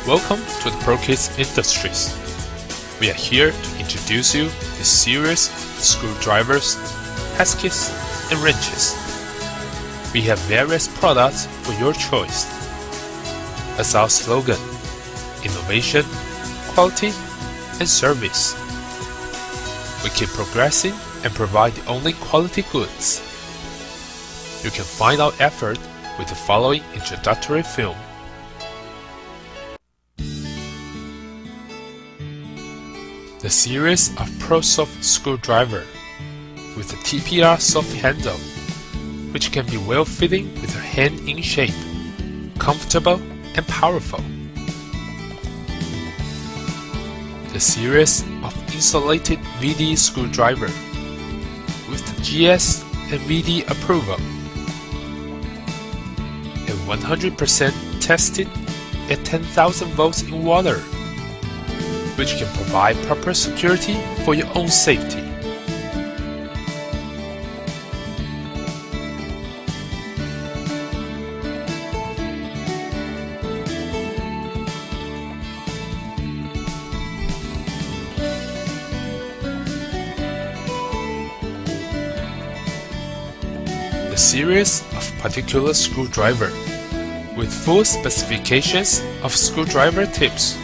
Welcome to the Pro'sKit Industries. We are here to introduce you the series of screwdrivers, hex keys, and wrenches. We have various products for your choice. As our slogan, innovation, quality, and service. We keep progressing and provide the only quality goods. You can find our effort with the following introductory film. The series of Pro'sSoft screwdriver with the TPR Soft Handle, which can be well-fitting with your hand in shape, comfortable and powerful. The series of insulated VD screwdriver with the GS and VD approval, and 100% tested at 10,000 volts in water, which can provide proper security for your own safety. The series of particular screwdriver with full specifications of screwdriver tips,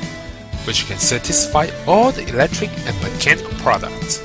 which can satisfy all the electric and mechanical products.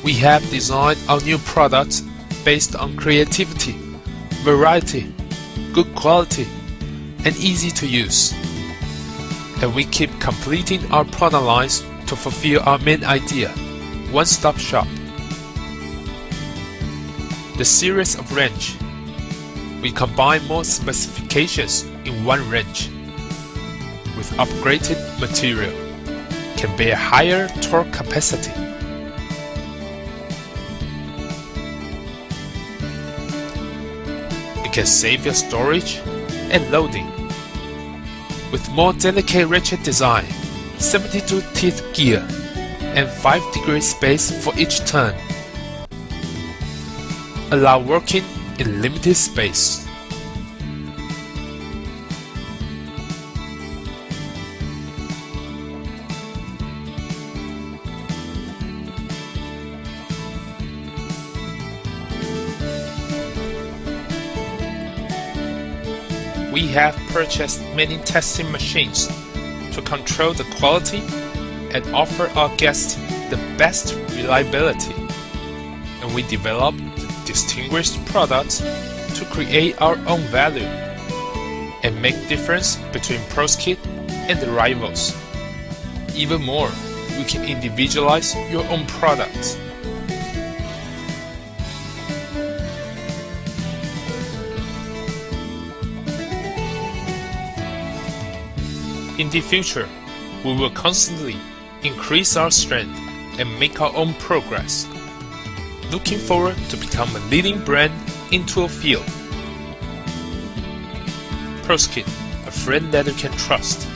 We have designed our new products based on creativity, variety, good quality, and easy to use. And we keep completing our product lines to fulfill our main idea, one-stop shop. The series of wrench. We combine more specifications in one wrench with upgraded material, can bear higher torque capacity. Can save your storage and loading. With more delicate ratchet design, 72 teeth gear, and 5-degree space for each turn. Allow working in limited space. We have purchased many testing machines to control the quality and offer our guests the best reliability. And we developed distinguished products to create our own value and make difference between Pro'sKit and the rivals. Even more, we can individualize your own products. In the future, we will constantly increase our strength and make our own progress. Looking forward to become a leading brand into a field. Pro'sKit, a friend that you can trust.